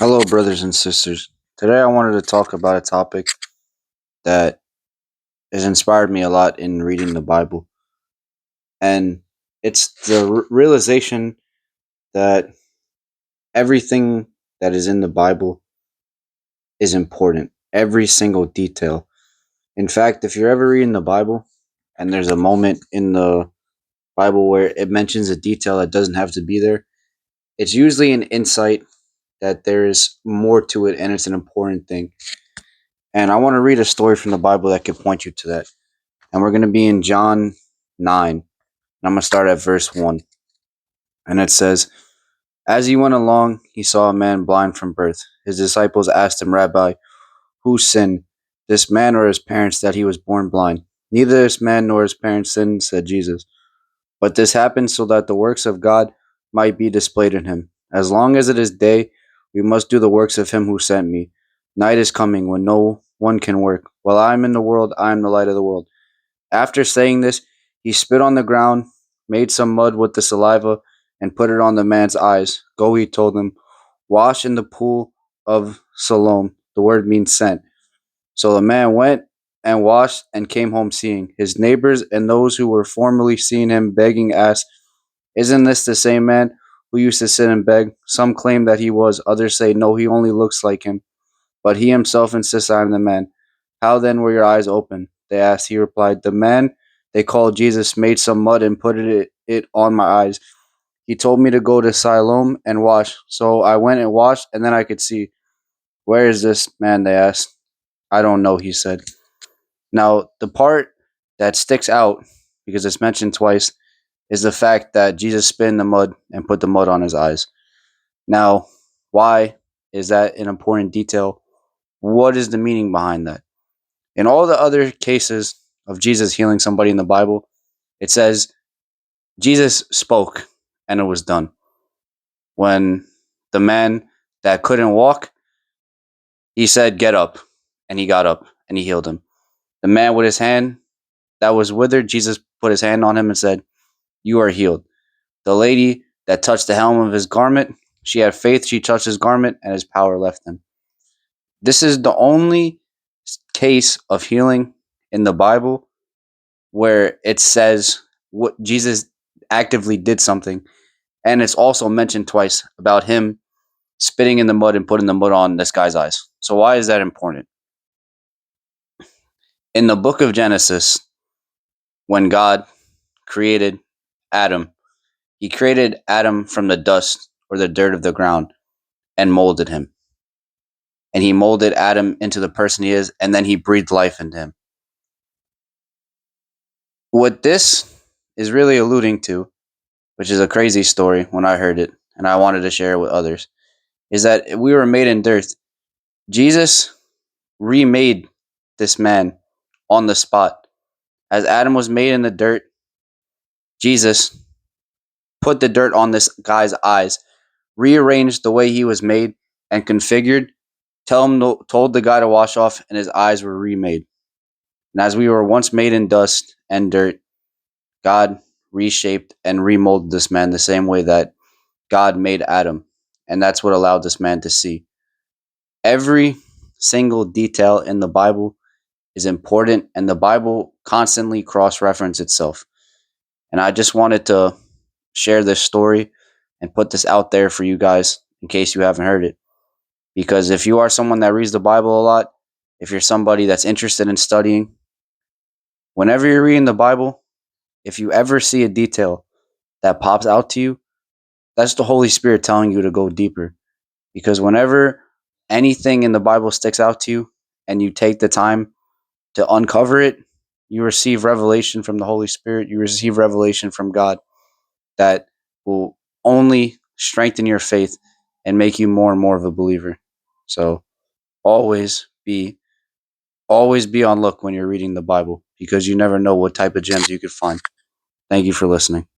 Hello, brothers and sisters. Today I wanted to talk about a topic that has inspired me a lot in reading the Bible. And it's the realization that everything that is in the Bible is important, every single detail. In fact, if you're ever reading the Bible and there's a moment in the Bible where it mentions a detail that doesn't have to be there, it's usually an insight that there is more to it and it's an important thing. And I want to read a story from the Bible that could point you to that. And we're going to be in John 9. And I'm going to start at verse 1. And it says, As he went along, he saw a man blind from birth. His disciples asked him, Rabbi, who sinned, this man or his parents, that he was born blind? Neither this man nor his parents sinned, said Jesus. But this happened so that the works of God might be displayed in him. As long as it is day, we must do the works of him who sent me. Night is coming when no one can work. While I am in the world, I am the light of the world. After saying this, he spit on the ground, made some mud with the saliva, and put it on the man's eyes. Go, he told him, wash in the pool of Siloam. The word means sent. So the man went and washed and came home seeing. His neighbors and those who were formerly seeing him begging asked, Isn't this the same man who used to sit and beg? Some claim that he was, others say, No, he only looks like him. But he himself insists I am the man. How then were your eyes open? They asked. He replied, The man they called Jesus made some mud and put it on my eyes. He told me to go to Siloam and wash. So I went and washed, and then I could see. Where is this man? They asked. I don't know, he said. Now, the part that sticks out, because it's mentioned twice, is the fact that Jesus spit in the mud and put the mud on his eyes. Now, why is that an important detail? What is the meaning behind that? In all the other cases of Jesus healing somebody in the Bible, it says Jesus spoke and it was done. When the man that couldn't walk, he said, Get up. And he got up and he healed him. The man with his hand that was withered, Jesus put his hand on him and said, You are healed. The lady that touched the hem of his garment, she had faith. She touched his garment and his power left him. This is the only case of healing in the Bible where it says what Jesus actively did something. And it's also mentioned twice about him spitting in the mud and putting the mud on this guy's eyes. So why is that important? In the book of Genesis, when God created Adam, he created Adam from the dust or the dirt of the ground and molded him. And he molded Adam into the person he is, and then he breathed life into him. What this is really alluding to, which is a crazy story when I heard it, and I wanted to share it with others, is that we were made in dirt. Jesus remade this man on the spot. As Adam was made in the dirt, Jesus put the dirt on this guy's eyes, rearranged the way he was made and configured, told the guy to wash off, and his eyes were remade. And as we were once made in dust and dirt, God reshaped and remolded this man the same way that God made Adam. And that's what allowed this man to see. Every single detail in the Bible is important, and the Bible constantly cross-references itself. And I just wanted to share this story and put this out there for you guys in case you haven't heard it. Because if you are someone that reads the Bible a lot, if you're somebody that's interested in studying, whenever you're reading the Bible, if you ever see a detail that pops out to you, that's the Holy Spirit telling you to go deeper. Because whenever anything in the Bible sticks out to you and you take the time to uncover it, you receive revelation from the Holy Spirit. You receive revelation from God that will only strengthen your faith and make you more and more of a believer. So always be on look when you're reading the Bible, because you never know what type of gems you could find. Thank you for listening.